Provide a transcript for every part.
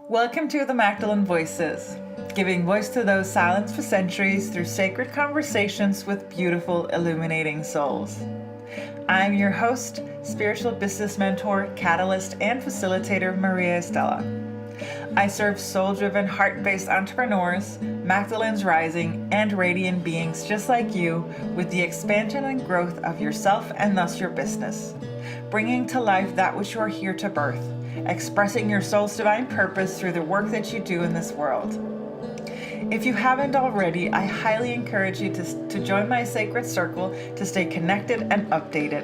Welcome to the Magdalene Voices, giving voice to those silenced for centuries through sacred conversations with beautiful, illuminating souls. I'm your host, spiritual business mentor, catalyst, and facilitator, Maria Estella. I serve soul-driven, heart-based entrepreneurs, Magdalene's rising, and radiant beings just like you with the expansion and growth of yourself and thus your business, bringing to life that which you are here to birth, expressing your soul's divine purpose through the work that you do in this world. If you haven't already, I highly encourage you to join my sacred circle to stay connected and updated.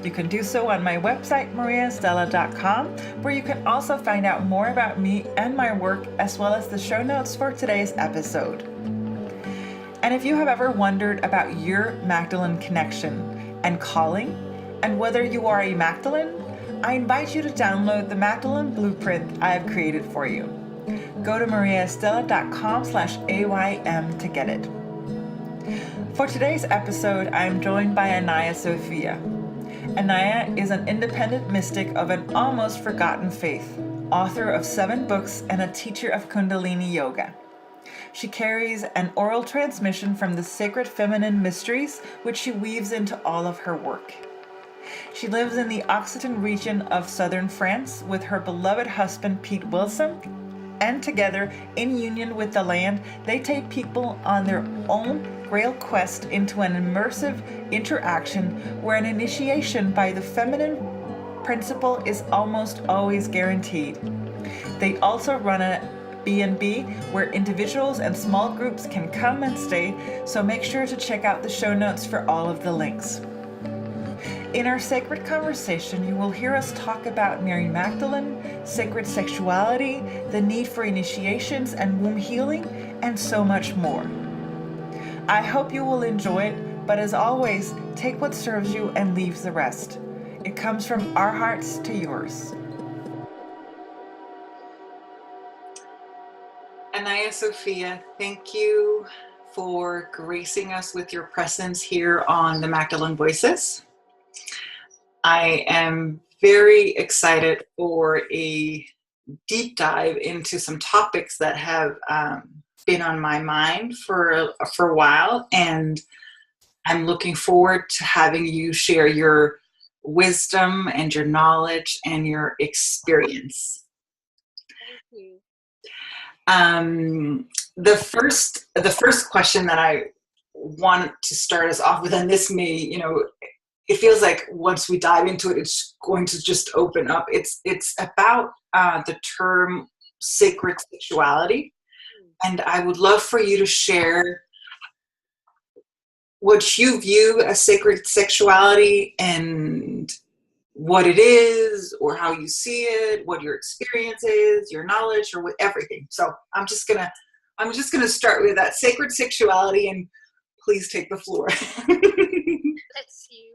You can do so on my website, mariaestella.com, where you can also find out more about me and my work, as well as the show notes for today's episode. And if you have ever wondered about your Magdalene connection and calling, and whether you are a Magdalene, I invite you to download the Magdalene Blueprint I have created for you. Go to mariaestella.com/AYM to get it. For today's episode, I am joined by Anaiya Sophia. Anaiya is an independent mystic of an almost forgotten faith, author of 7 books, and a teacher of Kundalini Yoga. She carries an oral transmission from the sacred feminine mysteries, which she weaves into all of her work. She lives in the Occitan region of southern France with her beloved husband, Pete Wilson, and together, in union with the land, they take people on their own grail quest into an immersive interaction where an initiation by the feminine principle is almost always guaranteed. They also run a B&B where individuals and small groups can come and stay, so make sure to check out the show notes for all of the links. In our sacred conversation, you will hear us talk about Mary Magdalene, sacred sexuality, the need for initiations and womb healing, and so much more. I hope you will enjoy it, but as always, take what serves you and leave the rest. It comes from our hearts to yours. Anaiya Sophia, thank you for gracing us with your presence here on the Magdalene Voices. I am very excited for a deep dive into some topics that have been on my mind for a while, and I'm looking forward to having you share your wisdom and your knowledge and your experience. Thank you. The first question that I want to start us off with, and this may, it feels like once we dive into it, it's going to just open up. It's about the term sacred sexuality. And I would love for you to share what you view as sacred sexuality and what it is, or how you see it, what your experience is, your knowledge, or with everything. So I'm just gonna start with that sacred sexuality, and please take the floor. Bless you.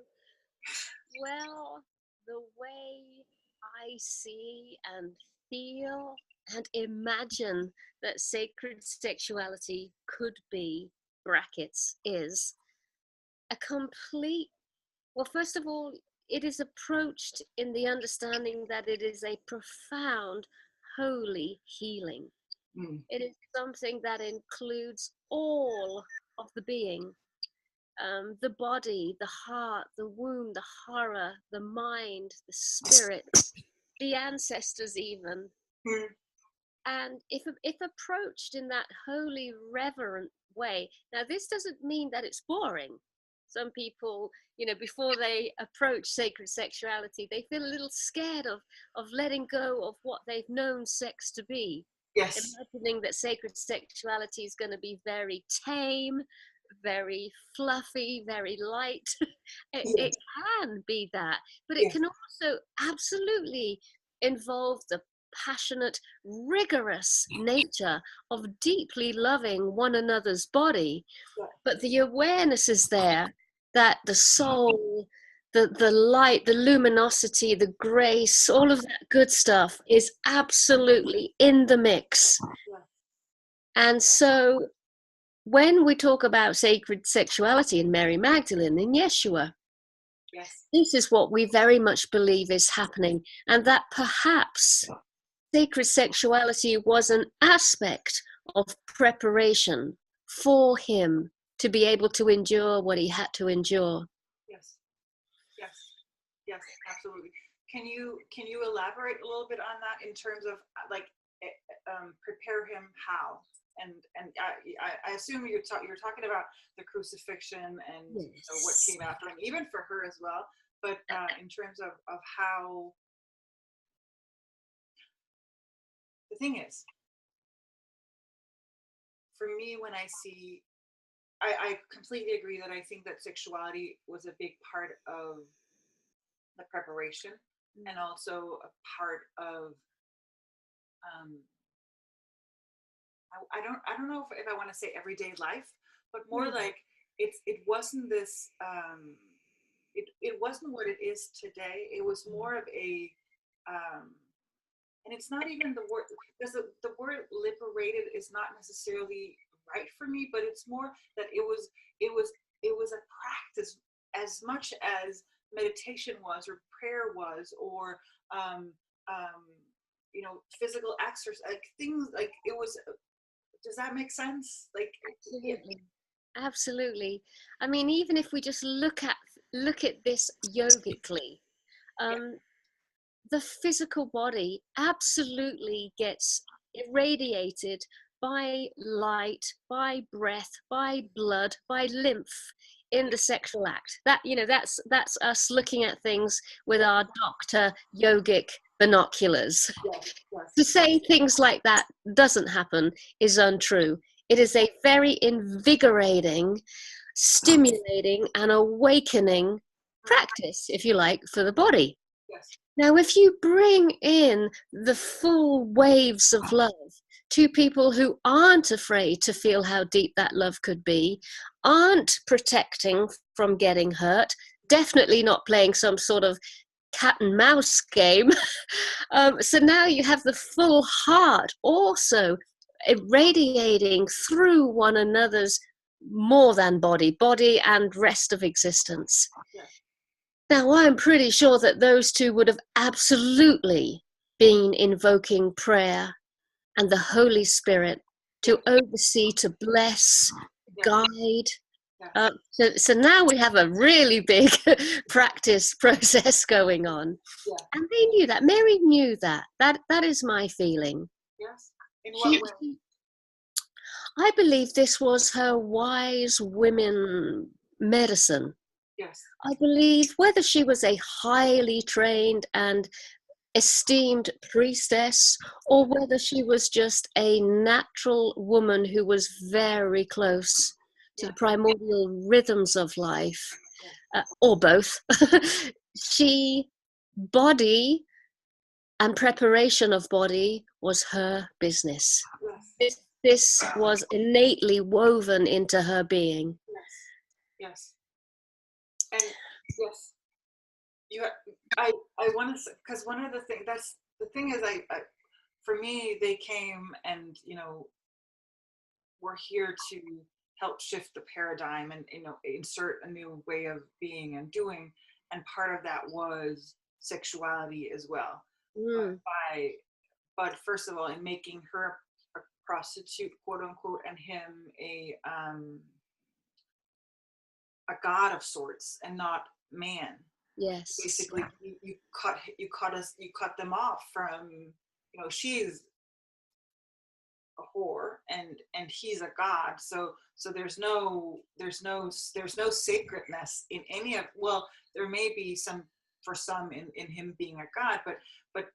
Well, the way I see and feel and imagine that sacred sexuality could be, brackets, is a complete, well, first of all, it is approached in the understanding that it is a profound, holy healing. It is something that includes all of the being. The body, the heart, the womb, the horror, the mind, the spirit, the ancestors even. And if approached in that holy, reverent way, now this doesn't mean that it's boring. Some people, before they approach sacred sexuality, they feel a little scared of letting go of what they've known sex to be. Yes. Imagining that sacred sexuality is going to be very tame, very fluffy, very light. It can be that, but it can also absolutely involve the passionate, rigorous nature of deeply loving one another's body. But the awareness is there that the soul, the light, the luminosity, the grace, all of that good stuff is absolutely in the mix. And so when we talk about sacred sexuality in Mary Magdalene, in Yeshua, this is what we very much believe is happening, and that perhaps sacred sexuality was an aspect of preparation for him to be able to endure what he had to endure. Yes, yes, yes, absolutely. Can you elaborate a little bit on that in terms of like prepare him how? And I assume you're talking about the crucifixion and what Yes. came after, and even for her as well. But in terms of how, the thing is, for me, when I see, I completely agree that I think that sexuality was a big part of the preparation, and also a part of I don't know if I want to say everyday life, but more like it wasn't this it wasn't what it is today. It was more of a and it's not even the word, because the word liberated is not necessarily right for me, but it's more that it was it was a practice as much as meditation was, or prayer was, or um, um, you know, physical exercise, like things like it was. Does that make sense? Like, yeah. Absolutely. Absolutely. I mean, even if we just look at this yogically, Yeah. the physical body absolutely gets irradiated by light, by breath, by blood, by lymph in the sexual act. That, you know, that's us looking at things with our doctor yogic binoculars. Yes, yes, To say things like that doesn't happen is untrue. It is a very invigorating, stimulating, and awakening practice, if you like, for the body. yes, Now, if you bring in the full waves of love to people who aren't afraid to feel how deep that love could be, aren't protecting from getting hurt, definitely not playing some sort of cat and mouse game. So now you have the full heart also irradiating through one another's more than body and rest of existence. yes, Now, I'm pretty sure that those two would have absolutely been invoking prayer and the Holy Spirit to oversee, to bless, yes, guide. yes, So now we have a really big practice process going on. yeah, And they knew that. Mary knew that. That is my feeling. yes. In what She, way? I believe this was her wise women medicine. Yes, I believe whether she was a highly trained and esteemed priestess, or whether she was just a natural woman who was very close to yeah, the primordial rhythms of life, yeah, or both. She, body and preparation of body was her business. yes, This was innately woven into her being. yes, yes, and yes. You, I want to, because one of the things, that's the thing is, I for me, they came and, you know, we're here to help shift the paradigm and, you know, insert a new way of being and doing, and part of that was sexuality as well. But Mm, by but first of all, in making her a prostitute, quote unquote, and him a god of sorts and not man. yes. Basically, you cut them off from, you know, she's a whore and he's a god, so there's no sacredness in any of, well, there may be some for some in him being a god, but but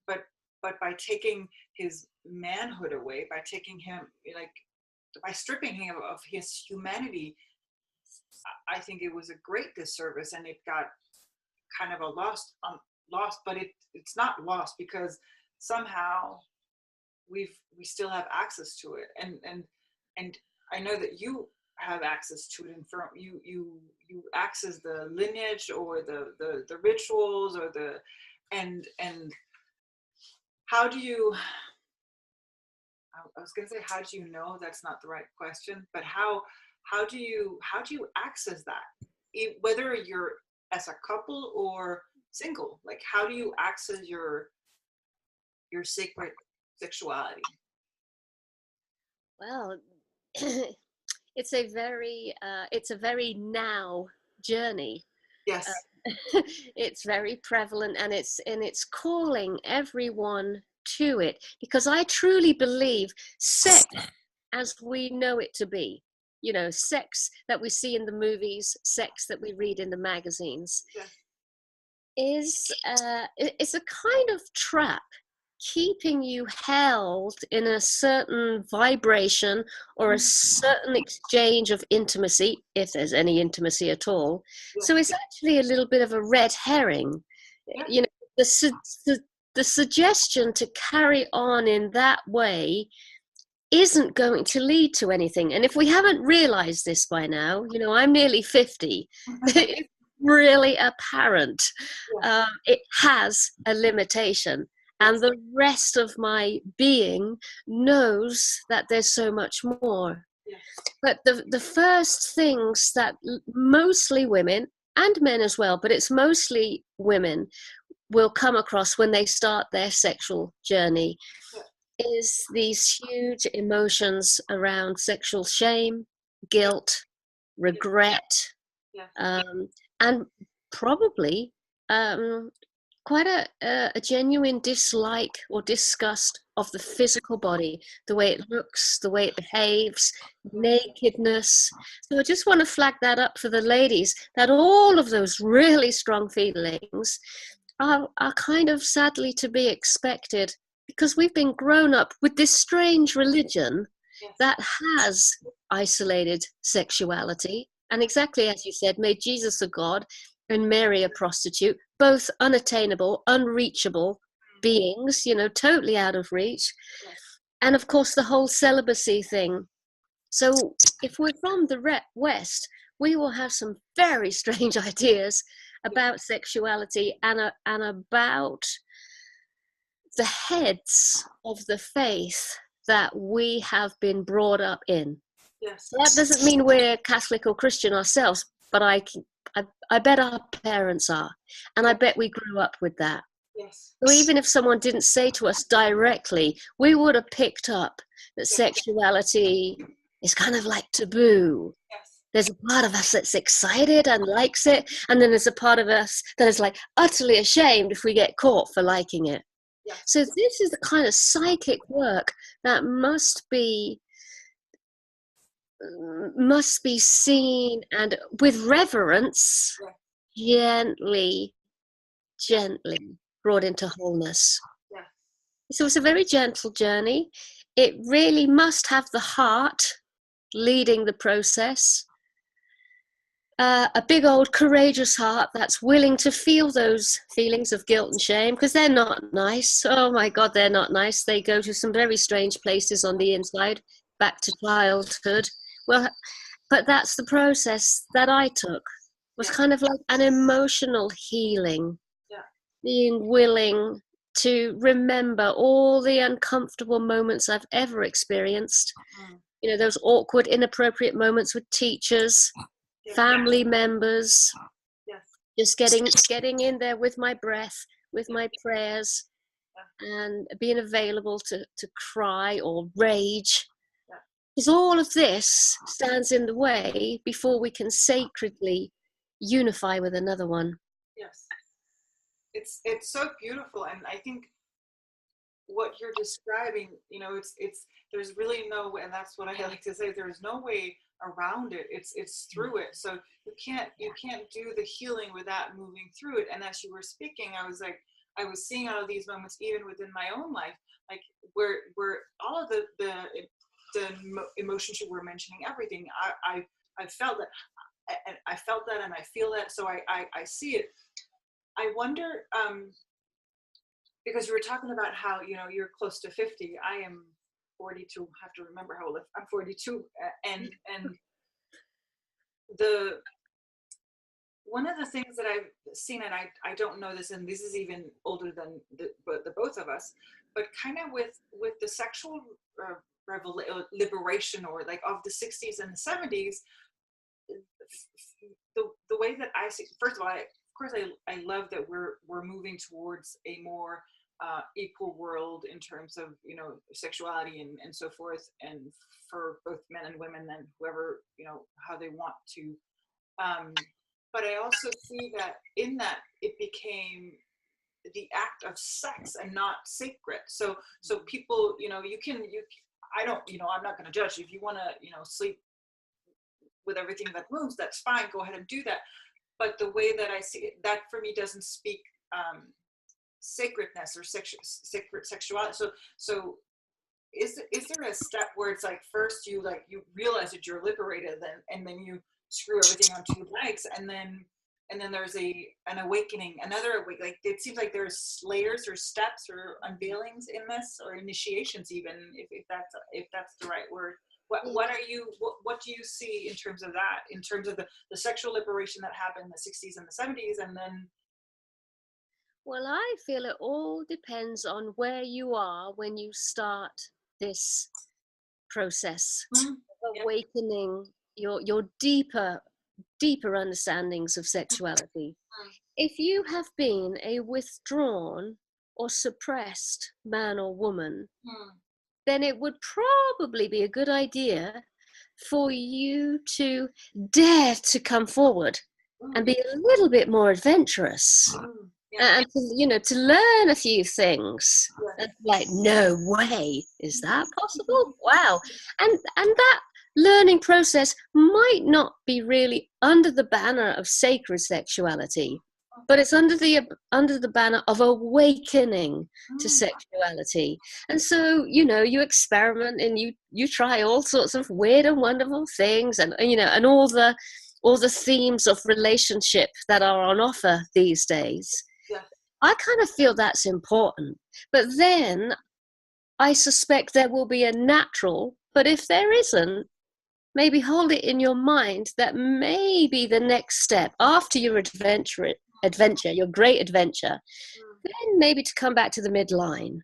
but by taking his manhood away, by taking him, like, by stripping him of his humanity, I think it was a great disservice, and it got kind of a lost, but it's not lost because somehow we still have access to it, and I know that you have access to it, and from you access the lineage or the rituals or the and how do you, I was going to say, how do you know? That's not the right question, but how do you access that, whether you're as a couple or single? Like, how do you access your sacred sexuality? Well, it's a very now journey. Yes. It's very prevalent, and it's calling everyone to it, because I truly believe sex as we know it to be, sex that we see in the movies, sex that we read in the magazines, Yes. it's a kind of trap, keeping you held in a certain vibration or a certain exchange of intimacy, if there's any intimacy at all. Yes. So it's actually a little bit of a red herring. Yes. The suggestion to carry on in that way isn't going to lead to anything. And if we haven't realized this by now, I'm nearly 50, it's really apparent. It has a limitation. And the rest of my being knows that there's so much more. Yes. But the first things that mostly women, and men as well, but it's mostly women, will come across when they start their sexual journey is these huge emotions around sexual shame, guilt, regret, and probably quite a genuine dislike or disgust of the physical body, the way it looks, the way it behaves, nakedness. So I just want to flag that up for the ladies, that all of those really strong feelings are kind of sadly to be expected, because we've been grown up with this strange religion that has isolated sexuality, and exactly as you said, made Jesus a god and Mary a prostitute, both unattainable, unreachable beings, totally out of reach. And of course, the whole celibacy thing. So if we're from the West, we will have some very strange ideas about sexuality and about the heads of the faith that we have been brought up in. Yes. So that doesn't mean we're Catholic or Christian ourselves, but I bet our parents are, and I bet we grew up with that. Yes. So even if someone didn't say to us directly, we would have picked up that sexuality is kind of like taboo. Yes. There's a part of us that's excited and likes it, and then there's a part of us that is like utterly ashamed if we get caught for liking it. Yes. So this is the kind of psychic work that must be seen and with reverence, gently brought into wholeness. So it's a very gentle journey. It really must have the heart leading the process. A big old courageous heart that's willing to feel those feelings of guilt and shame, because they're not nice. Oh my God, they're not nice. They go to some very strange places on the inside, back to childhood. Well, but that's the process that I took. It was kind of like an emotional healing, being willing to remember all the uncomfortable moments I've ever experienced. Those awkward, inappropriate moments with teachers, family members, just getting in there with my breath, with my prayers, and being available to cry or rage. Because all of this stands in the way before we can sacredly unify with another one. Yes. It's so beautiful, and I think what you're describing, it's there's really no way, and that's what I like to say, there's no way around it. It's through it. So you can't do the healing without moving through it. And as you were speaking, I was seeing all of these moments even within my own life, like where all of the emotions you were mentioning, everything, I felt that, and I felt that, and I feel that. So I see it. I wonder, because you were talking about how, you're close to 50. I am 42. I have to remember how old I'm 42. And one of the things that I've seen, and I don't know this, and this is even older than the both of us, but kind of with the sexual liberation, or like of the 60s and the 70s, the way that I see, first of all, of course, I love that we're moving towards a more equal world in terms of, you know, sexuality and so forth, and for both men and women, and whoever, you know, how they want to. But I also see that in that it became the act of sex and not sacred. So people, you know, I don't, you know, I'm not going to judge. If you want to, you know, sleep with everything that moves, that's fine. Go ahead and do that. But the way that I see it, that for me doesn't speak sacredness or sacred sexuality. So is there a step where it's like first you realize that you're liberated, and then you screw everything on two legs, and then there's an awakening, like it seems like there's layers or steps or unveilings in this, or initiations even, if that's the right word. What do you see in terms of that, in terms of the sexual liberation that happened in the 60s and the 70s, and then? Well, I feel it all depends on where you are when you start this process of awakening your deeper understandings of sexuality. If you have been a withdrawn or suppressed man or woman, then it would probably be a good idea for you to dare to come forward and be a little bit more adventurous. And to learn a few things. Like, no way, is that possible? Wow. And that learning process might not be really under the banner of sacred sexuality, but it's under the banner of awakening to sexuality. And so, you know, you experiment and you try all sorts of weird and wonderful things, and you know, and all the themes of relationship that are on offer these days. I kind of feel that's important. But then I suspect there will be a natural, but if there isn't, maybe hold it in your mind that maybe the next step after your adventure, your great adventure, then maybe to come back to the midline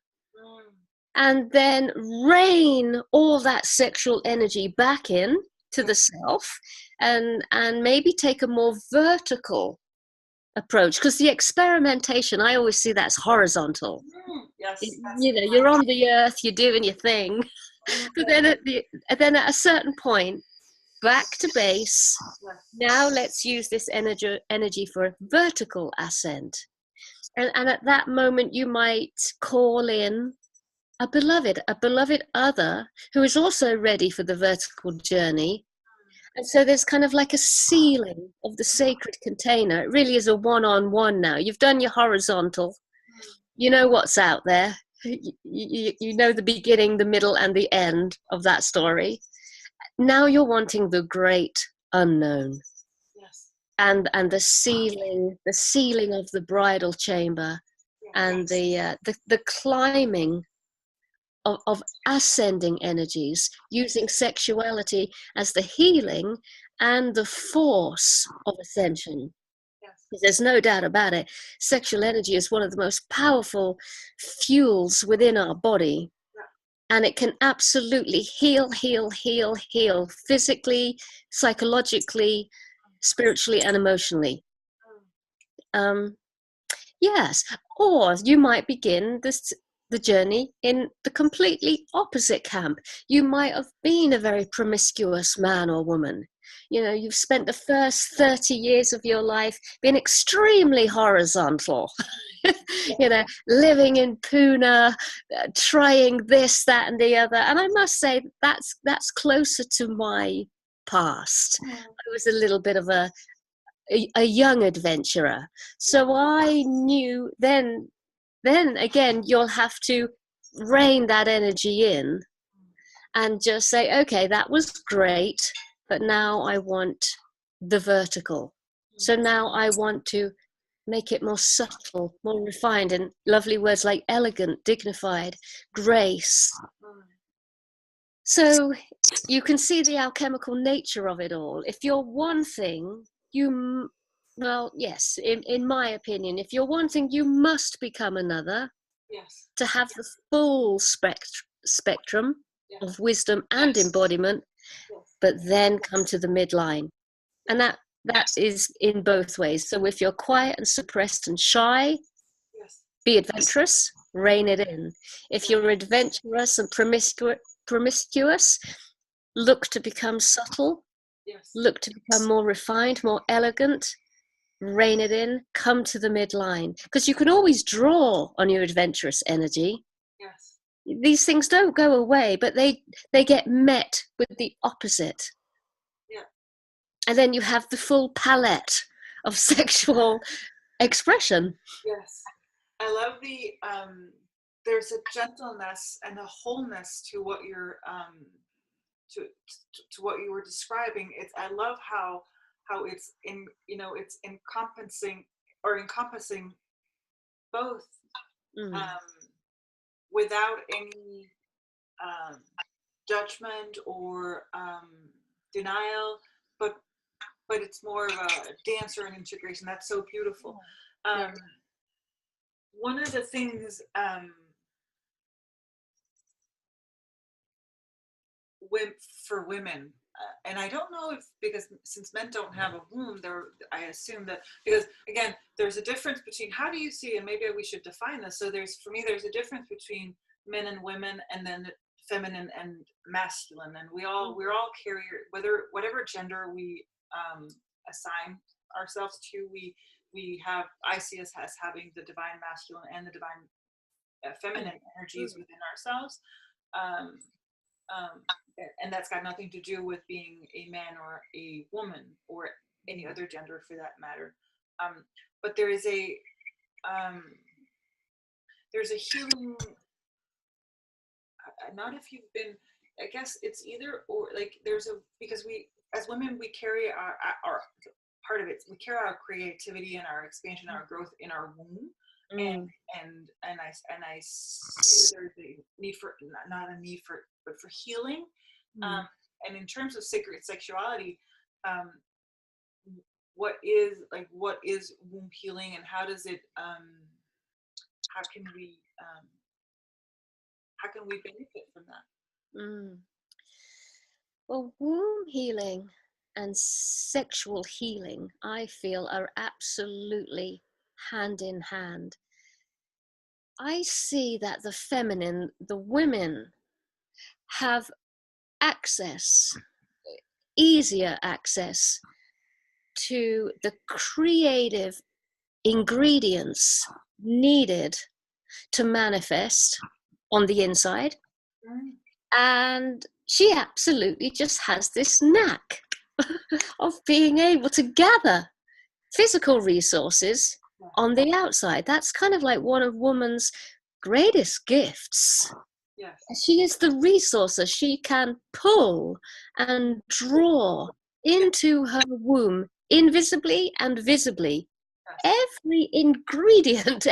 and then rein all that sexual energy back in to the self, and maybe take a more vertical approach, because the experimentation, I always see that's horizontal. Yes, you know, you're on the earth, you're doing your thing, but then at a certain point, back to base. Now let's use this energy for vertical ascent, and at that moment you might call in a beloved other who is also ready for the vertical journey. And so there's kind of like a sealing of the sacred container. It really is a one-on-one now. You've done your horizontal. You know what's out there. You know the beginning, the middle, and the end of that story. Now you're wanting the great unknown. Yes. And the sealing of the bridal chamber, and the climbing of ascending energies, using sexuality as the healing and the force of ascension. Yes. There's no doubt about it. Sexual energy is one of the most powerful fuels within our body. And it can absolutely heal physically, psychologically, spiritually, and emotionally. Yes. Or you might begin the journey in the completely opposite camp. You might have been a very promiscuous man or woman. You know, you've spent the first 30 years of your life being extremely horizontal. You know, living in Pune, trying this, that, and the other. And I must say that's closer to my past. I was a little bit of a young adventurer. So I knew then again, you'll have to rein that energy in and just say, okay, that was great, but now I want the vertical. So now I want to make it more subtle, more refined, and lovely words like elegant, dignified, grace. So you can see the alchemical nature of it all. If you're one thing, well, yes, in my opinion, if you're one thing, you must become another. Yes. To have the full spectrum of wisdom and embodiment, but then come to the midline. And that is in both ways. So if you're quiet and suppressed and shy, be adventurous. rein it in. If you're adventurous and promiscuous, look to become subtle, Yes. look to become more refined, more elegant, rein it in, come to the midline. Because you can always draw on your adventurous energy. Yes. These things don't go away, but they get met with the opposite. Yeah. And then you have the full palette of sexual expression. Yes. I love the there's a gentleness and a wholeness to what you're to what you were describing. I love how it's in, you know, it's encompassing both without any judgment or denial, but it's more of a dancer and integration. That's so beautiful. One of the things for women, and I don't know if, because since men don't have a womb, I assume that, because again, there's a difference between, how do you see, and maybe we should define this. So for me, there's a difference between men and women, and then feminine and masculine, and we're all carrier, whatever gender we assign ourselves to, I see us as having the divine masculine and the divine feminine energies within ourselves. And that's got nothing to do with being a man or a woman or any other gender for that matter. But there's a healing, not if you've been, I guess it's either or, like because we as women, we carry our part of it, we carry our creativity and our expansion, our growth in our womb. And I see there's a need for, not a need for, but for healing. And in terms of sacred sexuality, what is womb healing, and how does it how can we benefit from that? Well, womb healing and sexual healing, I feel, are absolutely hand in hand. I see that the feminine, the women, have access, easier access to the creative ingredients needed to manifest on the inside. And she absolutely just has this knack of being able to gather physical resources on the outside. That's kind of like one of woman's greatest gifts. Yes. She is the resourcer. She can pull and draw into her womb, invisibly and visibly, every ingredient,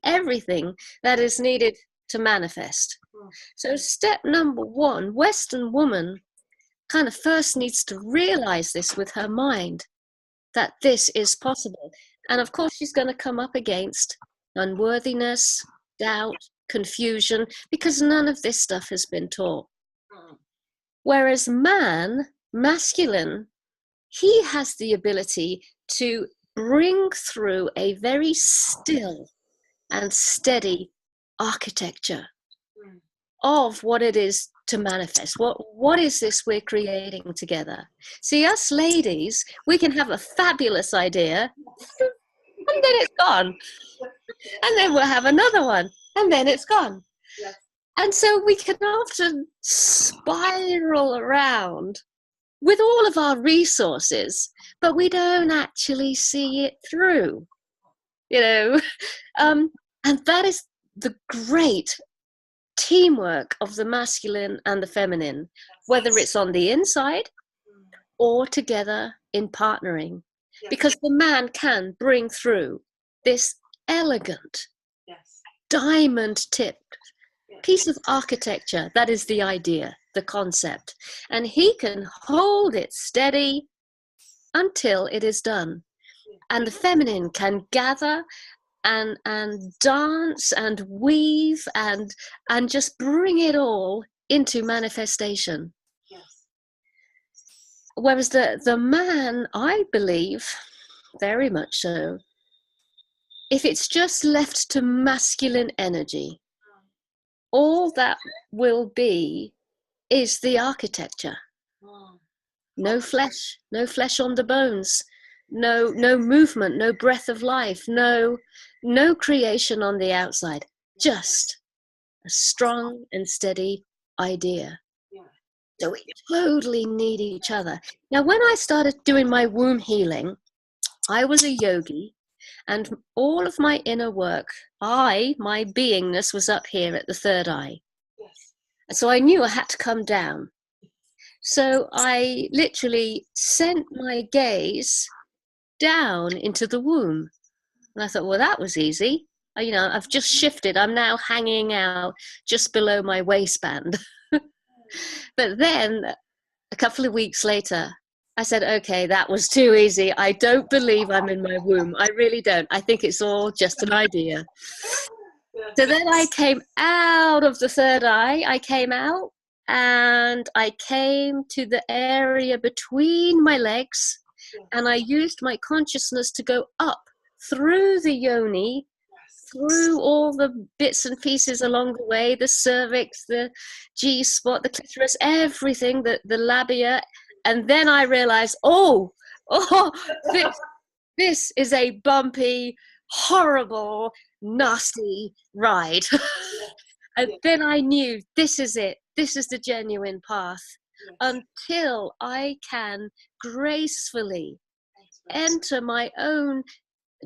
everything that is needed to manifest. So step number one, Western woman kind of first needs to realize this with her mind, that this is possible. And of course, she's going to come up against unworthiness, doubt, confusion, because none of this stuff has been taught. Whereas masculine, he has the ability to bring through a very still and steady architecture of what it is to manifest. What is this we're creating together? See, us ladies, we can have a fabulous idea, and then it's gone. And then we'll have another one, and then it's gone. Yes. And so we can often spiral around with all of our resources, but we don't actually see it through, you know. And that is the great teamwork of the masculine and the feminine, whether it's on the inside or together in partnering. Because the man can bring through this elegant, diamond-tipped piece of architecture. That is the idea, the concept. And he can hold it steady until it is done. And the feminine can gather and dance and weave and just bring it all into manifestation. Whereas the man, I believe, very much so, if it's just left to masculine energy, all that will be is the architecture. No flesh on the bones, no movement, no breath of life, no creation on the outside, just a strong and steady idea. So we totally need each other. Now, when I started doing my womb healing, I was a yogi, and all of my inner work, my beingness was up here at the third eye. So I knew I had to come down. So I literally sent my gaze down into the womb. And I thought, well, that was easy. You know, I've just shifted. I'm now hanging out just below my waistband. But then a couple of weeks later, I said, okay, that was too easy. I don't believe I'm in my womb. I really don't. I think it's all just an idea. So then I came out of the third eye. I came out and I came to the area between my legs, and I used my consciousness to go up through the yoni, through all the bits and pieces along the way, the cervix, the G-spot, the clitoris, everything, the labia. And then I realized, this is a bumpy, horrible, nasty ride. And then I knew, this is it. This is the genuine path. Until I can gracefully enter my own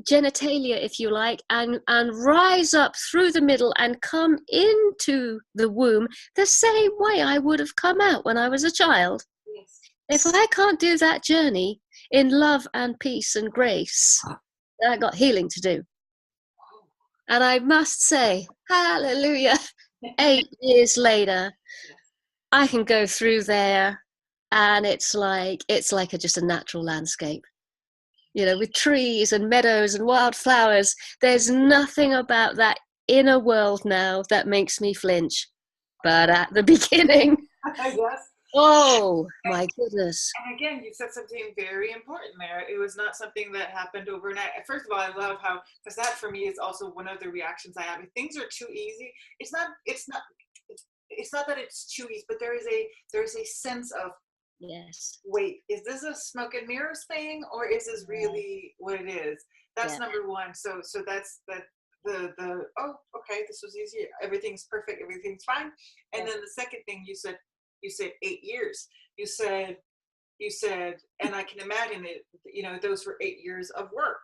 genitalia, if you like, and rise up through the middle and come into the womb the same way I would have come out when I was a child. If I can't do that journey in love and peace and grace, then I got healing to do. And I must say, hallelujah, 8 years later, I can go through there, and it's like just a natural landscape. You know, with trees and meadows and wildflowers. There's nothing about that inner world now that makes me flinch. But at the beginning, oh my goodness. And again, you said something very important there. It was not something that happened overnight. First of all, I love how, because that for me is also one of the reactions I have. If things are too easy, it's not that it's too easy, but there is a sense of, yes, wait, is this a smoke and mirrors thing, or is this really what it is? That's number one. So that's the okay, this was easy, everything's perfect, everything's fine. And then the second thing you said 8 years. You said, and I can imagine it, you know, those were 8 years of work.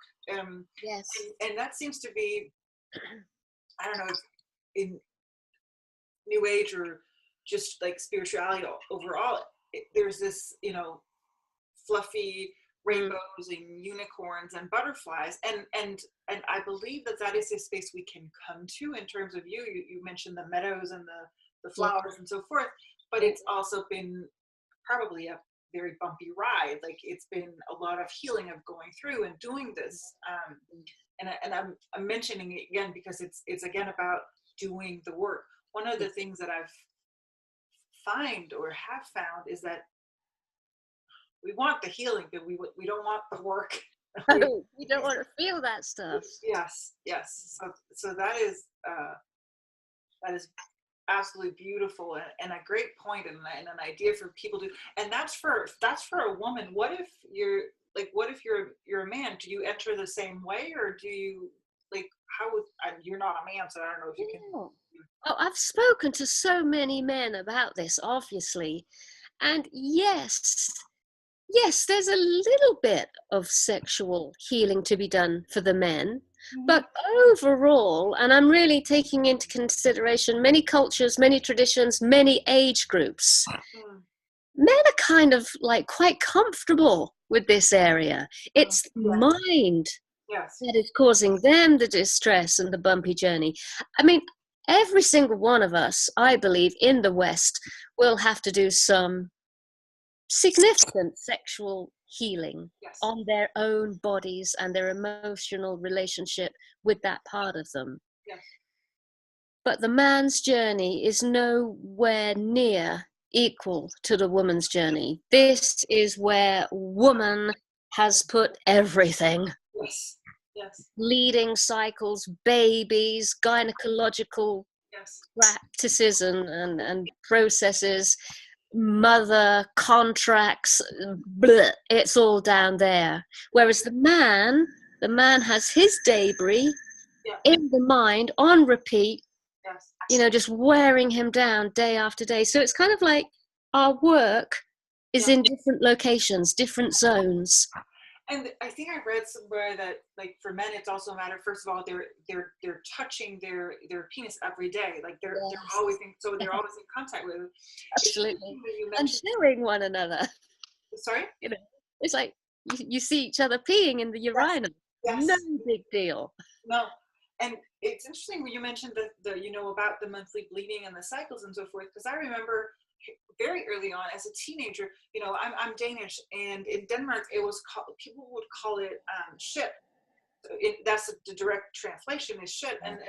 Yes. And that seems to be, I don't know, in New Age or just like spirituality overall, there's this, you know, fluffy rainbows and unicorns and butterflies, and I believe that is a space we can come to in terms of you mentioned the meadows and the flowers and so forth, but it's also been probably a very bumpy ride. Like, it's been a lot of healing of going through and doing this, and I'm mentioning it again because it's again about doing the work. One of the things that I've found is that we want the healing, but we don't want the work. You don't want to feel that stuff. Yes. So that is absolutely beautiful, and a great point, and an idea for people to. And that's for a woman. What if you're a man? Do you enter the same way, or do you how would you're not a man, so I don't know if you can. Oh, I've spoken to so many men about this, obviously, and yes, there's a little bit of sexual healing to be done for the men, but overall, and I'm really taking into consideration many cultures, many traditions, many age groups, men are kind of like quite comfortable with this area. It's mind that is causing them the distress and the bumpy journey. I mean, every single one of us, I believe, in the West will have to do some significant sexual healing on their own bodies and their emotional relationship with that part of them. But the man's journey is nowhere near equal to the woman's journey. This is where woman has put everything. Yes. bleeding cycles, babies, gynecological Yes. practices and processes, mother contracts, bleh, it's all down there. Whereas the man has his debris in the mind on repeat, just wearing him down day after day. So it's kind of like our work is in different locations, different zones. And I think I read somewhere that, like, for men, it's also a matter. First of all, they're touching their penis every day. Like they're always they're always in contact with it. Absolutely, and showing one another. Sorry, it's like you see each other peeing in the urinal. Yes. No big deal. No, and it's interesting when you mentioned the about the monthly bleeding and the cycles and so forth, because I remember very early on as a teenager, I'm Danish, and in Denmark it was people would call it shit. That's the direct translation is shit, and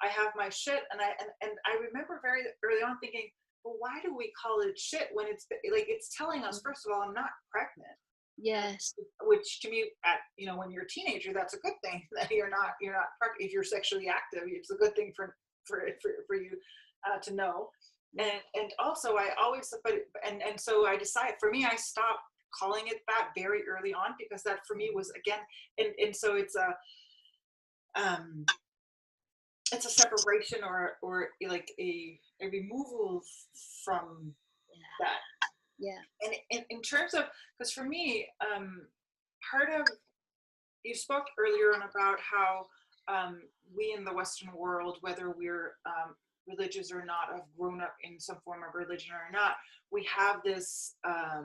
I have my shit, and I remember very early on thinking, well, why do we call it shit when it's like it's telling us, first of all, I'm not pregnant. Yes. Which to me, when you're a teenager, that's a good thing that you're not pregnant. If you're sexually active, it's a good thing for you to know. And also I always, and so I decided, for me, I stopped calling it that very early on, because that for me was, again, and so it's a separation or like a removal from that. And in terms of, because for me, part of, you spoke earlier on about how we in the Western world, whether we're religious or not, have grown up in some form of religion or not, we have this, I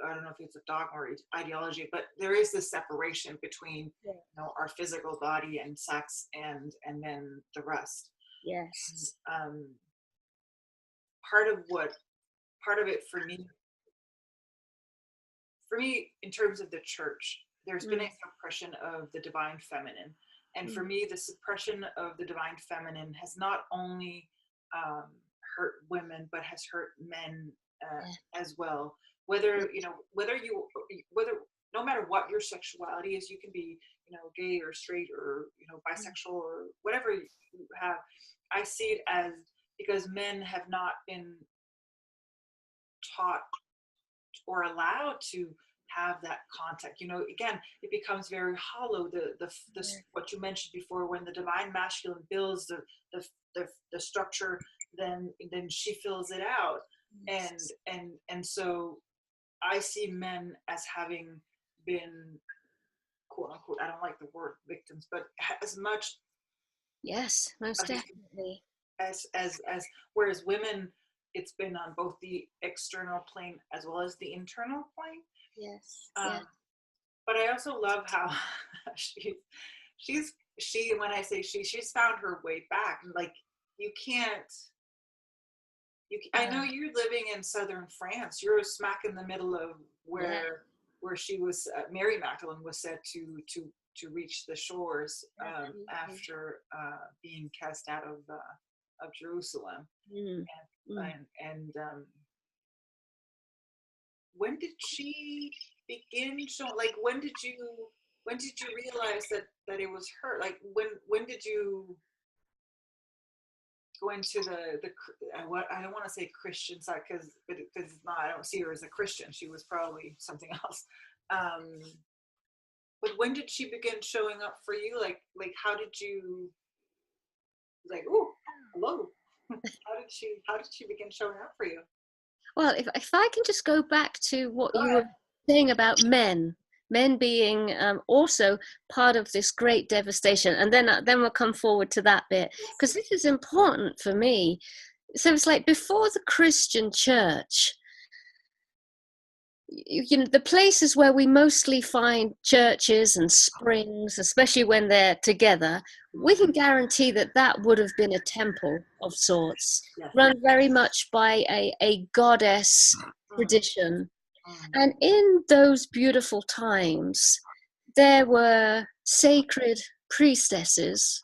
don't know if it's a dogma or ideology, but there is this separation between our physical body and sex and then the rest. Yes. Part of it for me in terms of the church, there's been a suppression of the divine feminine. And for me, the suppression of the divine feminine has not only hurt women, but has hurt men as well. Whether no matter what your sexuality is, you can be, gay or straight or, bisexual or whatever you have. I see it as, because men have not been taught or allowed to have that contact. Again, it becomes very hollow. The what you mentioned before, when the divine masculine builds the structure, then she fills it out. And so I see men as having been, quote unquote, I don't like the word victims, but as much, yes, most definitely, as whereas women, it's been on both the external plane as well as the internal plane. Yes. But I also love how when I say she's found her way back. Like, I know you're living in southern France. You're smack in the middle of where she was, Mary Magdalene was said to reach the shores after being cast out of Jerusalem. And when did she begin showing? Like, when did you realize that it was her? Like, when did you go into the I don't want to say Christian side, because it's not. I don't see her as a Christian. She was probably something else. But when did she begin showing up for you? Like how did you, like, oh, hello? How did she begin showing up for you? Well, if I can just go back to what you were saying about men being also part of this great devastation, and then we'll come forward to that bit, because this is important for me. So it's like, before the Christian church, the places where we mostly find churches and springs, especially when they're together, we can guarantee that would have been a temple of sorts, run very much by a goddess tradition. And in those beautiful times, there were sacred priestesses.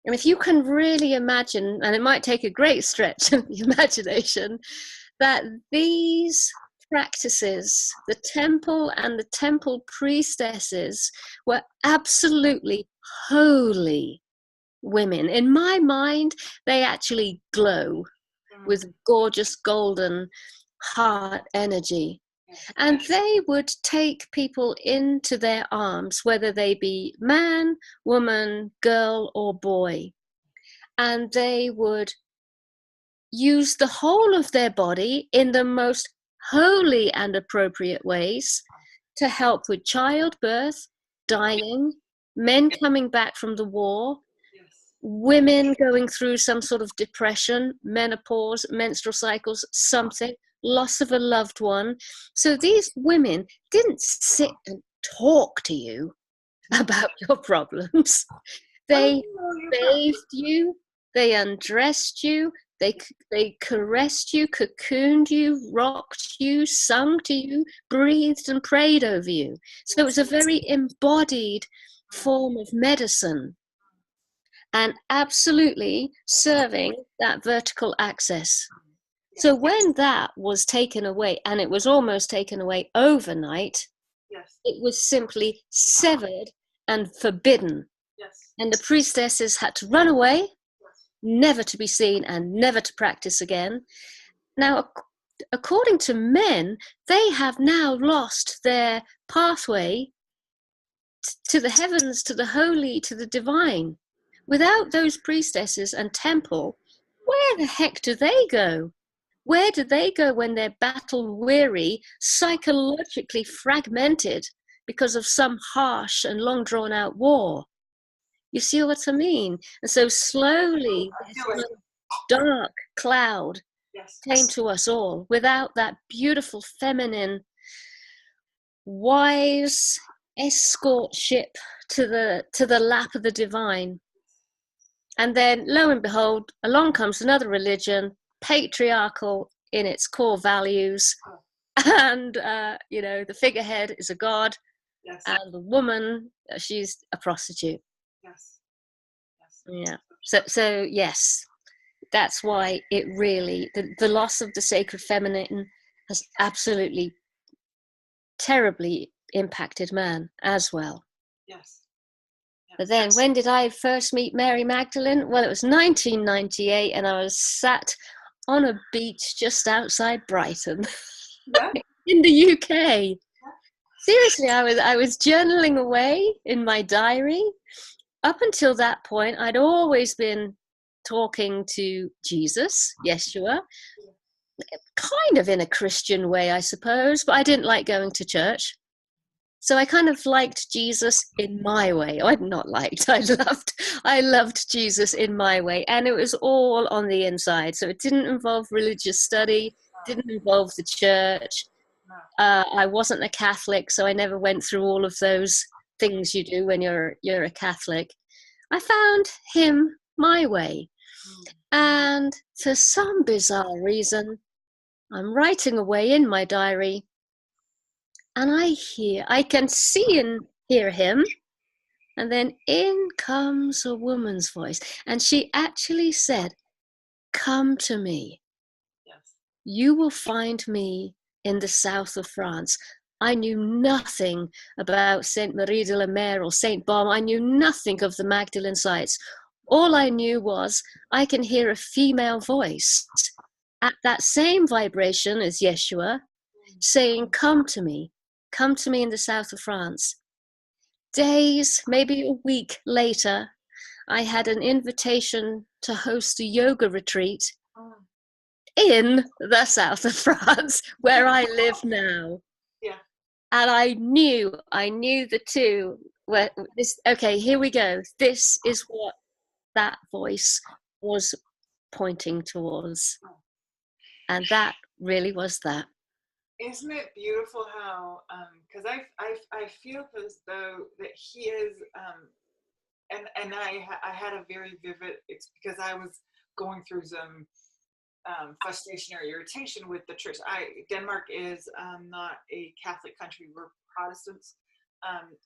And if you can really imagine, and it might take a great stretch of the imagination, that these practices, the temple and the temple priestesses were absolutely holy women. In my mind, they actually glow with gorgeous golden heart energy. And they would take people into their arms, whether they be man, woman, girl, or boy. And they would use the whole of their body in the most holy and appropriate ways to help with childbirth, dying, men coming back from the war, women going through some sort of depression, menopause, menstrual cycles, something, loss of a loved one. So these women didn't sit and talk to you about your problems. They bathed you, they undressed you, they caressed you, cocooned you, rocked you, sung to you, breathed and prayed over you. So it was a very embodied form of medicine, and absolutely serving that vertical access. So when that was taken away, and it was almost taken away overnight, it was simply severed and forbidden. And the priestesses had to run away, never to be seen and never to practice again. Now, according to men, they have now lost their pathway to the heavens, to the holy, to the divine. Without those priestesses and temple, where the heck do they go? Where do they go when they're battle weary, psychologically fragmented because of some harsh and long drawn out war? You see what I mean? And so slowly this dark cloud came to us all without that beautiful feminine, wise escort ship to the lap of the divine. And then lo and behold, along comes another religion, patriarchal in its core values, and the figurehead is a god, and the woman, she's a prostitute. Yeah. So yes, that's why it really, the loss of the sacred feminine has absolutely terribly impacted man as well. But then when did I first meet Mary Magdalene? Well, it was 1998, and I was sat on a beach just outside Brighton in the UK. Seriously, I was journaling away in my diary. Up until that point, I'd always been talking to Jesus, Yeshua, kind of in a Christian way, I suppose, but I didn't like going to church. So I kind of liked Jesus in my way. Oh, I loved Jesus in my way. And it was all on the inside. So it didn't involve religious study, didn't involve the church. I wasn't a Catholic, so I never went through all of those things you do when you're a Catholic. I found him my way. And for some bizarre reason, I'm writing away in my diary, and I can see and hear him, and then in comes a woman's voice, and she actually said, "Come to me. You will find me in the south of France." I knew nothing about Saint Marie de la Mer or Saint Baume. I knew nothing of the Magdalene sites. All I knew was I can hear a female voice at that same vibration as Yeshua saying, "Come to me in the south of France." Days, maybe a week later, I had an invitation to host a yoga retreat in the south of France, where I live now. And I knew the two were this. Okay, here we go. This is what that voice was pointing towards, and that really was that. Isn't it beautiful how, because I feel as though that he is, and I had a very vivid, it's because I was going through some frustration or irritation with the church. Denmark is not a Catholic country, we're Protestants,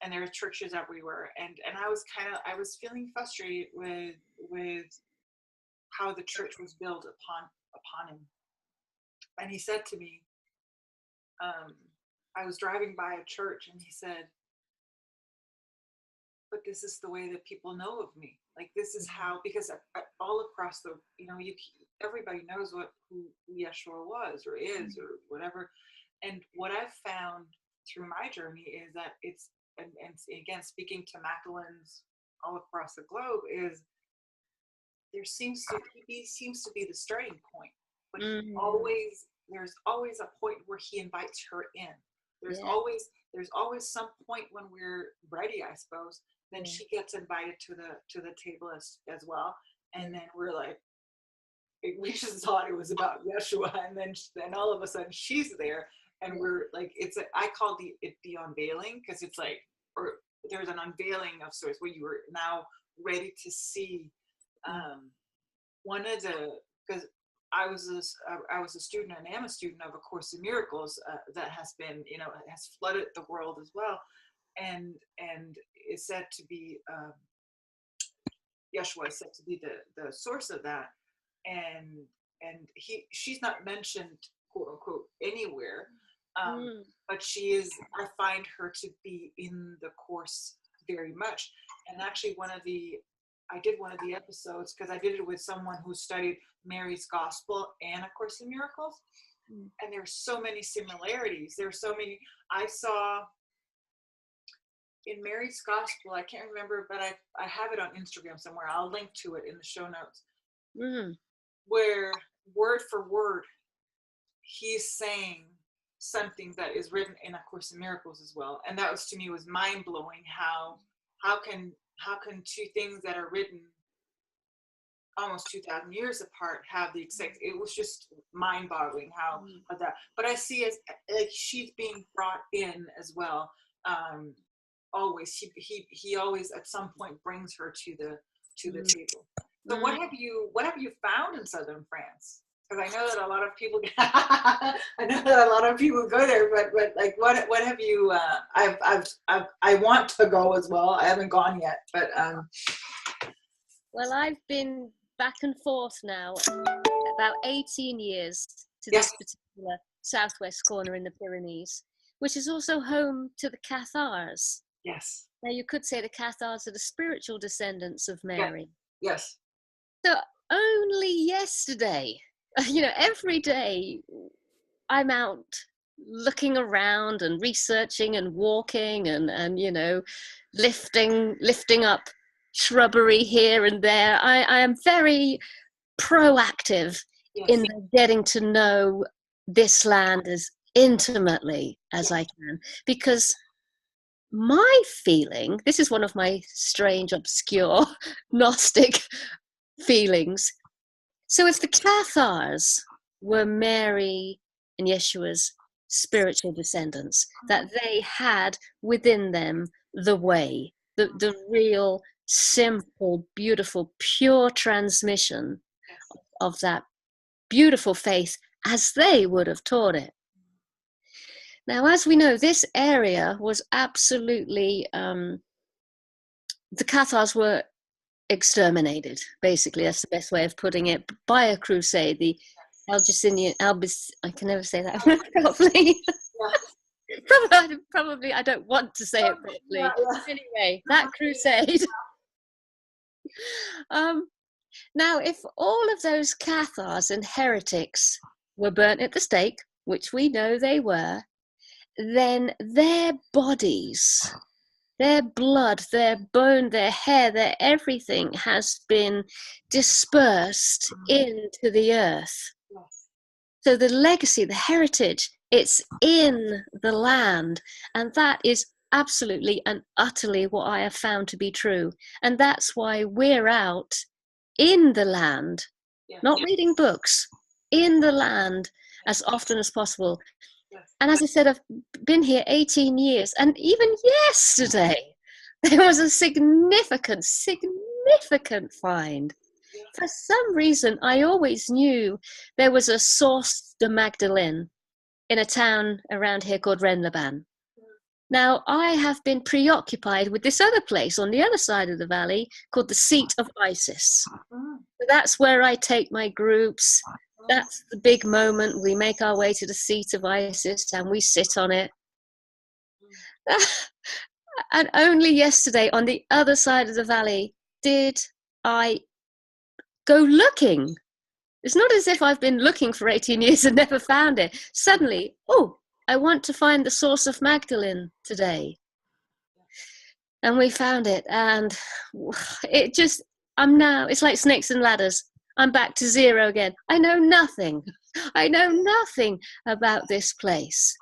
and there are churches everywhere, and I was feeling frustrated with how the church was built upon him. And he said to me, I was driving by a church and he said, but this is the way that people know of me. Like, this is how, because all across the, everybody knows who Yeshua was or is or whatever. And what I've found through my journey is that it's, and again, speaking to Magdalene's all across the globe, is there seems to be the starting point, but there's always a point where he invites her in. There's always some point when we're ready, I suppose. Then she gets invited to the table as well, and then we're like, we just thought it was about Yeshua, and then all of a sudden she's there, and we're like, I call it the unveiling, because it's like, or there's an unveiling of sorts where you were now ready to see. One of the, because I was a student and am a student of A Course in Miracles that has been, has flooded the world as well, and is said to be Yeshua is said to be the source of that, and she's not mentioned, quote unquote, anywhere, but she is. I find her to be in the Course very much, and actually I did one of the episodes because I did it with someone who studied Mary's Gospel and A Course in Miracles, and there's so many similarities. There's so many. I saw in Mary's Gospel, I can't remember, but I have it on Instagram somewhere. I'll link to it in the show notes, where word for word, he's saying something that is written in A Course in Miracles as well. And that was, to me, was mind blowing. How can two things that are written almost 2,000 years apart have the exact, it was just mind boggling how that, but I see as like she's being brought in as well. Always, he always at some point brings her to the table. So what have you found in southern France? Because I know that a lot of people go there, but like what have you? I want to go as well. I haven't gone yet, but well, I've been back and forth now about 18 years to this particular southwest corner in the Pyrenees, which is also home to the Cathars. Yes. Now you could say the Cathars are the spiritual descendants of Mary. Yes. So only yesterday, every day I'm out looking around and researching and walking and lifting up shrubbery here and there. I am very proactive in getting to know this land as intimately as I can, because my feeling, this is one of my strange, obscure Gnostic feelings. So if the Cathars were Mary and Yeshua's spiritual descendants, that they had within them the way, the real, simple, beautiful, pure transmission of that beautiful faith as they would have taught it. Now, as we know, this area was absolutely, the Cathars were exterminated, basically. That's the best way of putting it, by a crusade. The I can never say that properly. Probably I don't want to say it properly. Anyway, that crusade. Now, if all of those Cathars and heretics were burnt at the stake, which we know they were, then their bodies, their blood, their bone, their hair, their everything has been dispersed into the earth. So the legacy, the heritage, it's in the land. And that is absolutely and utterly what I have found to be true. And that's why we're out in the land, not reading books, in the land as often as possible. And as I said, I've been here 18 years, and even yesterday, there was a significant find. For some reason, I always knew there was a source de Magdalene in a town around here called Rennes-les-Bains. Now, I have been preoccupied with this other place on the other side of the valley called the seat of Isis. So that's where I take my groups That's the big moment. We make our way to the seat of Isis and we sit on it. And only yesterday, on the other side of the valley, did I go looking. It's not as if I've been looking for 18 years and never found it. Suddenly, oh, I want to find the source of Magdalene today. And we found it. And it just, it's like snakes and ladders. I'm back to zero again. I know nothing. I know nothing about this place.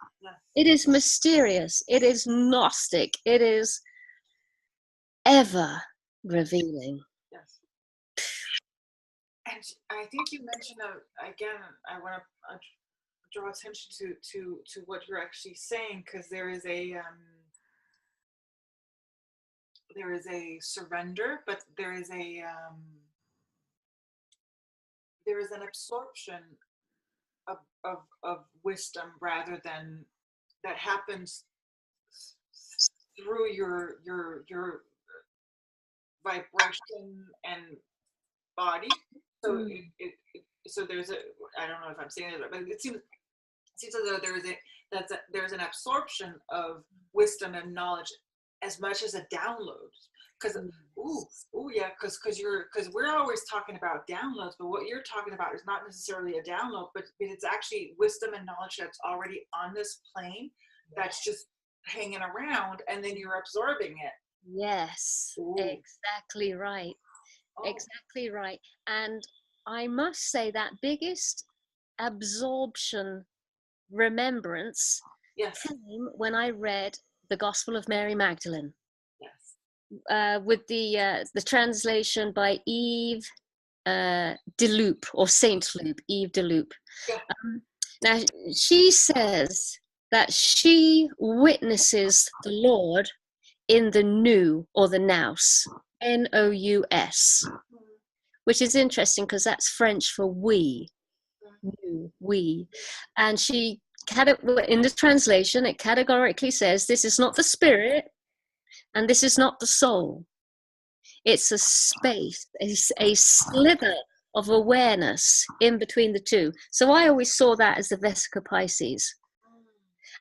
It is mysterious. It is Gnostic. It is ever revealing. Yes. And I think you mentioned again. I want to draw attention to what you're actually saying, because there is a surrender, but there is an absorption of wisdom, rather than that happens through your vibration and body. So so there's I don't know if I'm saying it, but it seems as though there's an absorption of wisdom and knowledge as much as a download. Because because we're always talking about downloads, but what you're talking about is not necessarily a download, but it's actually wisdom and knowledge that's already on this plane, that's just hanging around, and then you're absorbing it. Yes. Ooh. Exactly right. Exactly right. And I must say that biggest absorption remembrance came when I read the Gospel of Mary Magdalene. With the translation by Eve Deloup, or Saint Loop, Eve Deloup. Now she says that she witnesses the Lord in the nous, or the nous, Nous, which is interesting because that's French for we. We. And she in the translation, it categorically says this is not the spirit and this is not the soul. It's a space, a slither of awareness in between the two. So I always saw that as the Vesica Pisces.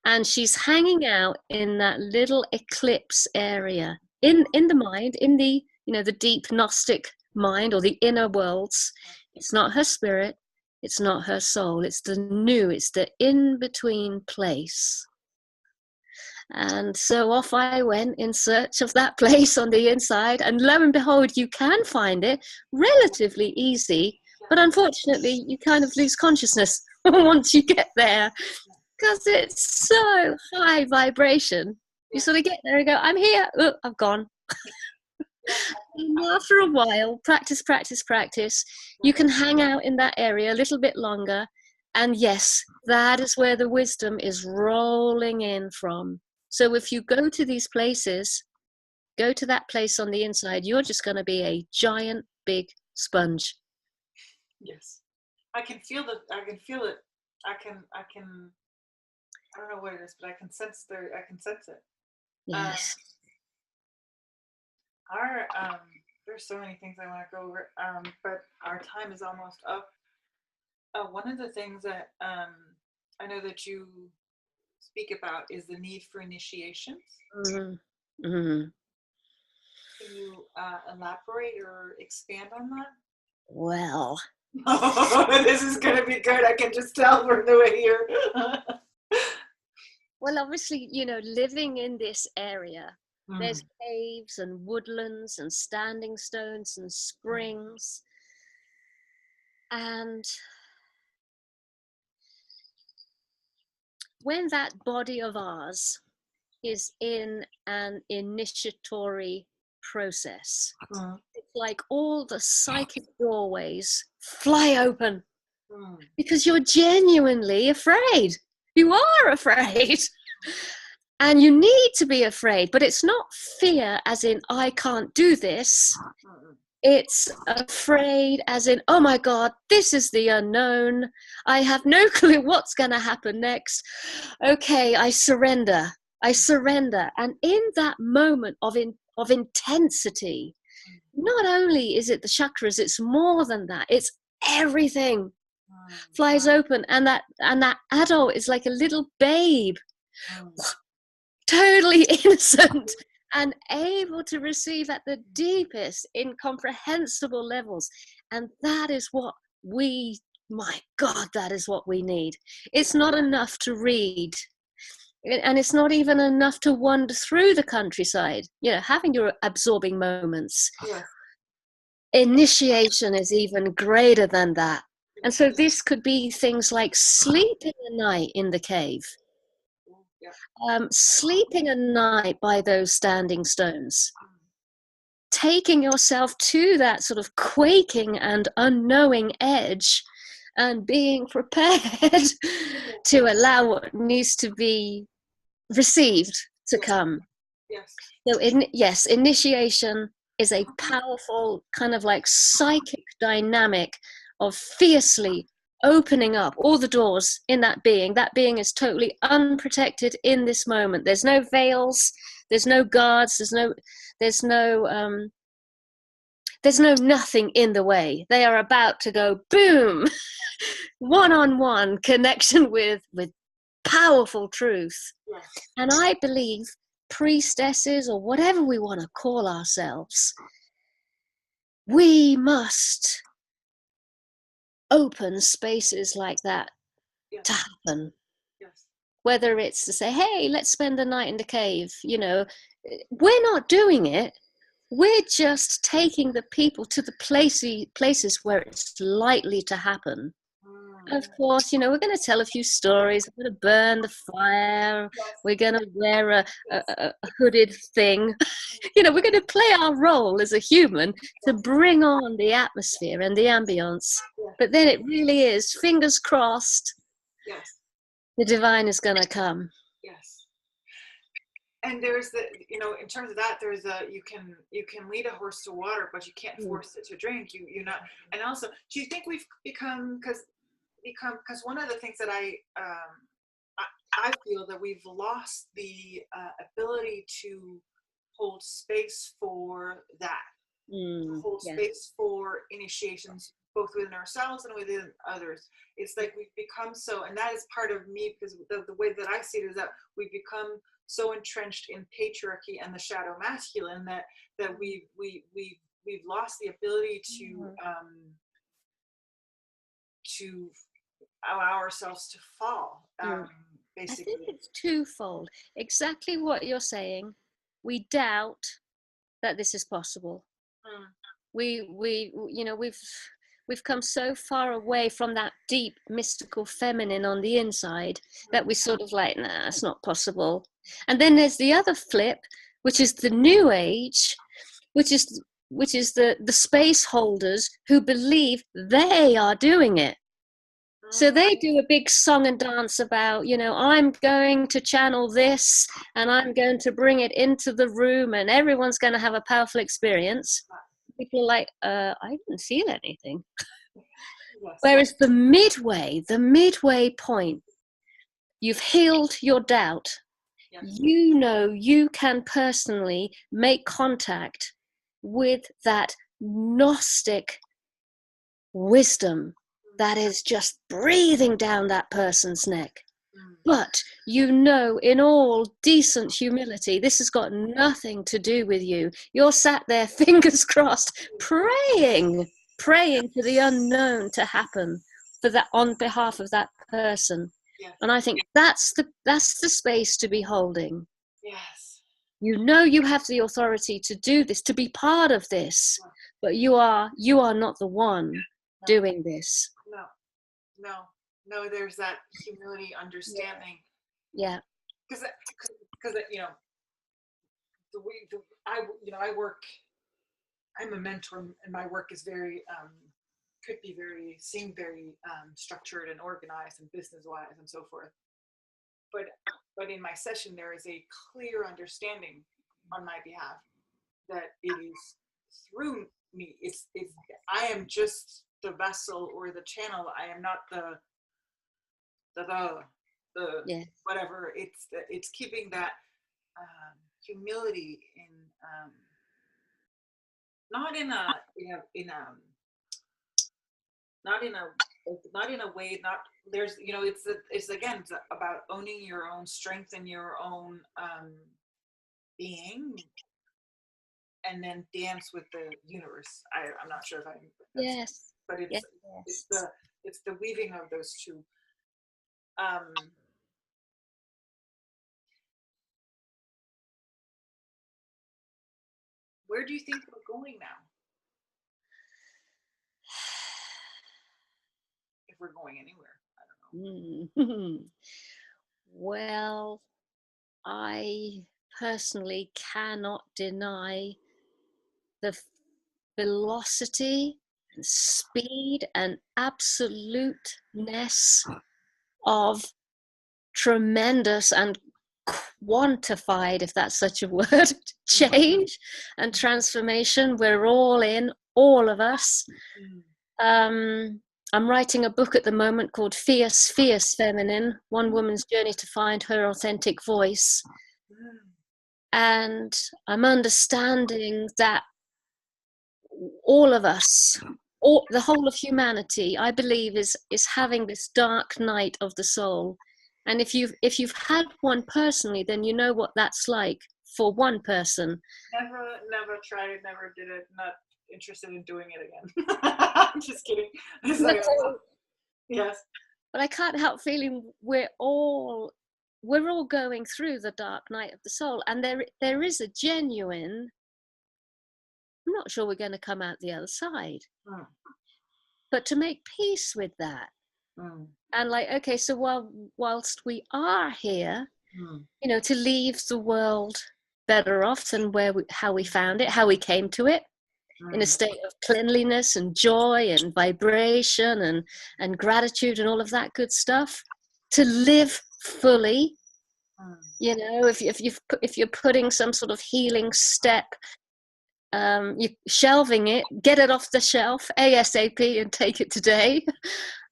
And she's hanging out in that little eclipse area in the mind, in the, the deep Gnostic mind, or the inner worlds. It's not her spirit. It's not her soul. It's the nous. It's the in-between place. And so off I went in search of that place on the inside. And lo and behold, you can find it relatively easy. But unfortunately, you kind of lose consciousness once you get there, because it's so high vibration. You sort of get there and go, I'm here. Oh, I've gone. And after a while, practice, you can hang out in that area a little bit longer. And yes, that is where the wisdom is rolling in from. So if you go to these places, go to that place on the inside, you're just going to be a giant, big sponge. Yes. I can feel it. I don't know what it is, but I can sense it. Yes. There's so many things I want to go over, but our time is almost up. One of the things that I know that you speak about is the need for initiations. Mm-hmm. Mm-hmm. Can you elaborate or expand on that? Well. This is going to be good. I can just tell from the way you're... Well, obviously, living in this area, there's caves and woodlands and standing stones and springs. And when that body of ours is in an initiatory process, it's like all the psychic doorways fly open because you're genuinely afraid. You are afraid. And you need to be afraid, but it's not fear as in, I can't do this. It's afraid as in, oh my God, this is the unknown. I have no clue what's going to happen next. Okay, I surrender. And in that moment of intensity, not only is it the chakras, it's more than that. It's everything. flies open, and that adult is like a little babe, totally innocent and able to receive at the deepest incomprehensible levels. And that is what my God, that is what we need. It's not enough to read, and it's not even enough to wander through the countryside, having your absorbing moments. Initiation is even greater than that. And so this could be things like sleeping a night in the cave, sleeping a night by those standing stones, taking yourself to that sort of quaking and unknowing edge, and being prepared to allow what needs to be received to come. So initiation is a powerful kind of like psychic dynamic of fiercely opening up all the doors in that being. That being is totally unprotected in this moment. There's no veils, there's no guards, there's no nothing in the way. They are about to go boom, one-on-one connection with powerful truth. And I believe priestesses, or whatever we want to call ourselves, we must open spaces like that to happen. Whether it's to say, hey, let's spend the night in the cave, we're not doing it. We're just taking the people to the places where it's likely to happen. Of course, we're going to tell a few stories. We're going to burn the fire. We're going to wear a hooded thing. We're going to play our role as a human to bring on the atmosphere and the ambience. But then it really is, fingers crossed, the divine is going to come. And there's in terms of that, there's you can lead a horse to water, but you can't force it to drink. You not. And also, do you think we've become, because one of the things that I feel that we've lost the ability to hold space for that, hold space for initiations, both within ourselves and within others. It's like we've become so, and that is part of me, because the way that I see it is that we've become so entrenched in patriarchy and the shadow masculine that we've lost the ability to allow ourselves to fall. Basically, I think it's twofold. Exactly what you're saying. We doubt that this is possible. We've come so far away from that deep mystical feminine on the inside that we sort of like, nah, it's not possible. And then there's the other flip, which is the new age, which is the space holders who believe they are doing it. So they do a big song and dance about, I'm going to channel this and I'm going to bring it into the room and everyone's going to have a powerful experience. People are like, I didn't feel anything. Whereas the midway point, you've healed your doubt. You can personally make contact with that Gnostic wisdom that is just breathing down that person's neck. But in all decent humility, this has got nothing to do with you. You're sat there, fingers crossed, praying for the unknown to happen on behalf of that person. And I think that's the space to be holding. You have the authority to do this, to be part of this, but you are not the one doing this. No, there's that humility, understanding. Because I work. I'm a mentor, and my work is very seem very structured and organized and business-wise and so forth. But in my session, there is a clear understanding on my behalf that it is through me. It's I am just the vessel or the channel. I am not the whatever. It's keeping that humility in not in a not in a way, not there's, you know, it's again, it's about owning your own strength and your own being, and then dance with the universe. I'm not sure if Yes. but Yes. it's the weaving of those two. Um, where do you think we're going now? If we're going anywhere, I don't know. Well, I personally cannot deny the velocity and speed and absoluteness of tremendous and quantified, if that's such a word, change and transformation. We're all in, all of us. I'm writing a book at the moment called Fierce Feminine, One Woman's Journey to Find Her Authentic Voice. And I'm understanding that all of us, the whole of humanity, I believe, is having this dark night of the soul. And if you've had one personally, then you know what that's like for one person. Never tried it, never did it, not interested in doing it again. I'm just kidding. Yes. But I can't help feeling we're all going through the dark night of the soul, and there is a genuine, I'm not sure we're going to come out the other side. But to make peace with that. And like, okay, so whilst we are here, you know, to leave the world better off than how we found it, how we came to it, in a state of cleanliness and joy and vibration and gratitude and all of that good stuff, to live fully. You know, if you're putting some sort of healing step, you're shelving it, get it off the shelf ASAP and take it today.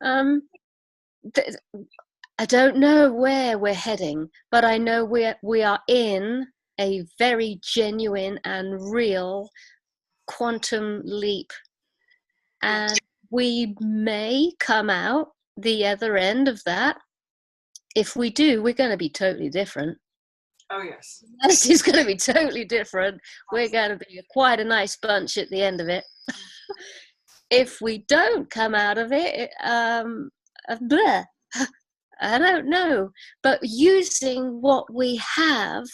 I don't know where we're heading, but I know we are in a very genuine and real quantum leap, and we may come out the other end of that. If we do, we're going to be totally different. Oh yes, It's going to be totally different. We're going to be quite a nice bunch at the end of it. If we don't come out of it, bleh, I don't know, but using what we have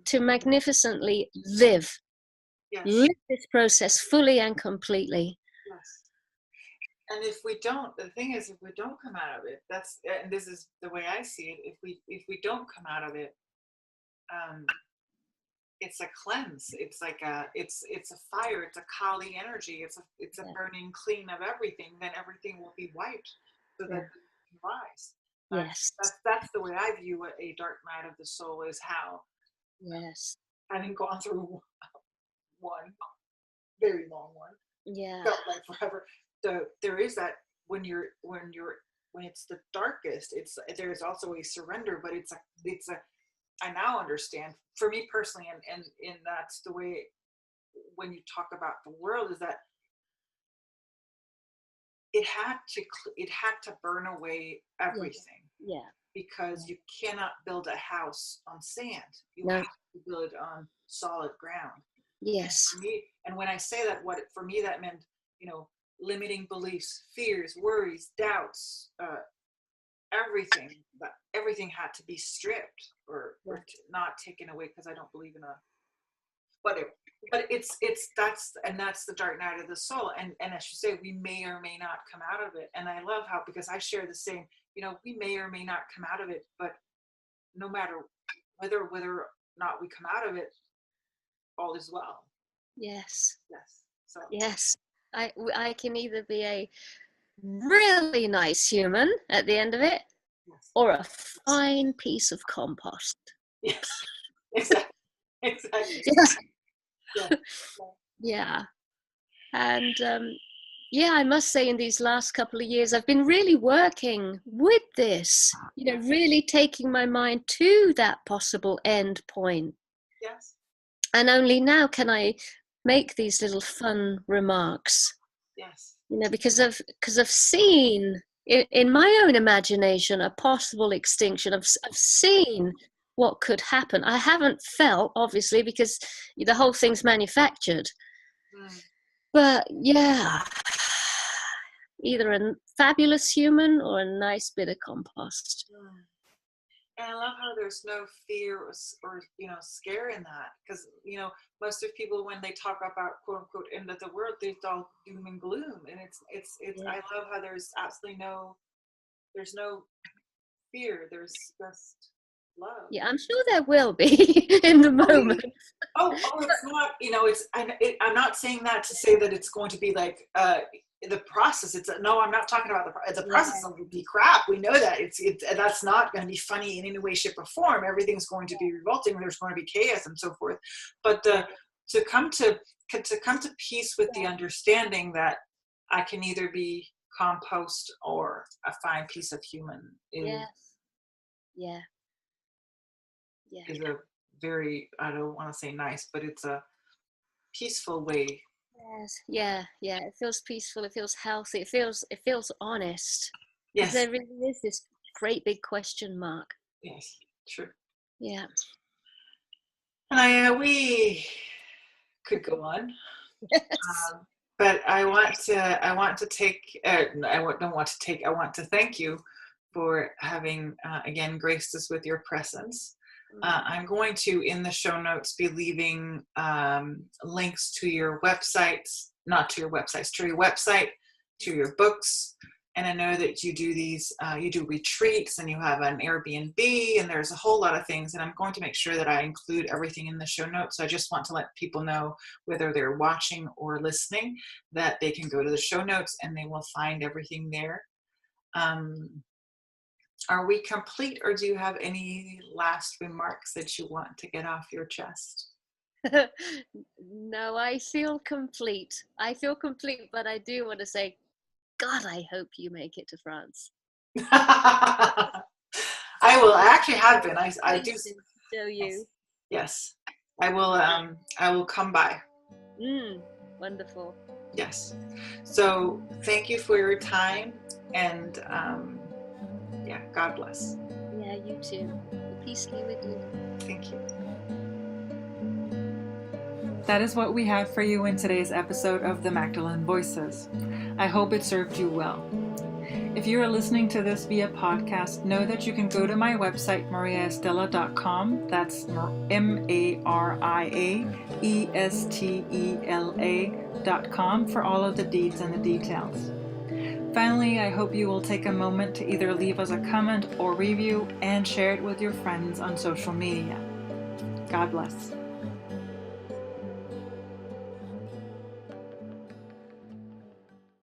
to magnificently live this process fully and completely. Yes. And if we don't, the thing is, if we don't come out of it, and this is the way I see it. If we don't come out of it, it's a cleanse. It's like it's a fire. It's a Kali energy. It's a burning clean of everything. Then everything will be wiped, so that it can rise. Yes, that's the way I view a dark night of the soul, is how. Yes. Having gone through one very long one. Yeah. Felt like forever. There is that when it's the darkest, there's also a surrender, but it's a I now understand, for me personally, and that's the way when you talk about the world, is that it had to burn away everything. Yeah. Because you cannot build a house on sand. You have to build it on solid ground. Yes. And when I say that, for me that meant, you know, limiting beliefs, fears, worries, doubts, everything had to be stripped or not taken away, because I don't believe in but that's the dark night of the soul, and as you say, we may or may not come out of it. And I love how, because I share the same, you know, we may or may not come out of it, but no matter whether or not we come out of it, all is well. Yes. So yes, I can either be a really nice human at the end of it, or a fine piece of compost. Yes, exactly. Yeah. And I must say, in these last couple of years, I've been really working with this, you know, really taking my mind to that possible end point. Yes. And only now can I make these little fun remarks. Yes. You know, because I've seen in my own imagination, a possible extinction. I've seen what could happen. I haven't felt, obviously, because the whole thing's manufactured. But yeah, either a fabulous human or a nice bit of compost. And I love how there's no fear or scare in that, because most of people, when they talk about quote unquote end of the world, there's all doom and gloom, and it's I love how there's absolutely there's no fear. There's just love. Yeah, I'm sure there will be in the moment. It's not. I'm not saying that to say that it's going to be like the process. No, I'm not talking about the process. Will be crap. We know that that's not going to be funny in any way, shape, or form. Everything's going to be revolting. There's going to be chaos and so forth. But to come to peace with the understanding that I can either be compost or a fine piece of human is a very, I don't want to say nice, but it's a peaceful way. Yes. Yeah. It feels peaceful. It feels healthy. It feels honest. Yes. There really is this great big question mark. Yes. True. Yeah. And we could go on. But I want to thank you for having again graced us with your presence. I'm going to, in the show notes, be leaving links to your websites, to your website, to your books. And I know that you do you do retreats, and you have an Airbnb, and there's a whole lot of things. And I'm going to make sure that I include everything in the show notes. So I just want to let people know, whether they're watching or listening, that they can go to the show notes and they will find everything there. Are we complete, or do you have any last remarks that you want to get off your chest? No, I feel complete. But I do want to say, God, I hope you make it to France. I will. I actually have been. I do. So you. Yes. I will. I will come by. Wonderful. Yes. So thank you for your time, and God bless. Yeah, you too. Peace be with you. Thank you. That is what we have for you in today's episode of the Magdalene Voices. I hope it served you well. If you are listening to this via podcast, know that you can go to my website, mariaestela.com. That's mariaestela.com for all of the deeds and the details. Finally, I hope you will take a moment to either leave us a comment or review and share it with your friends on social media. God bless.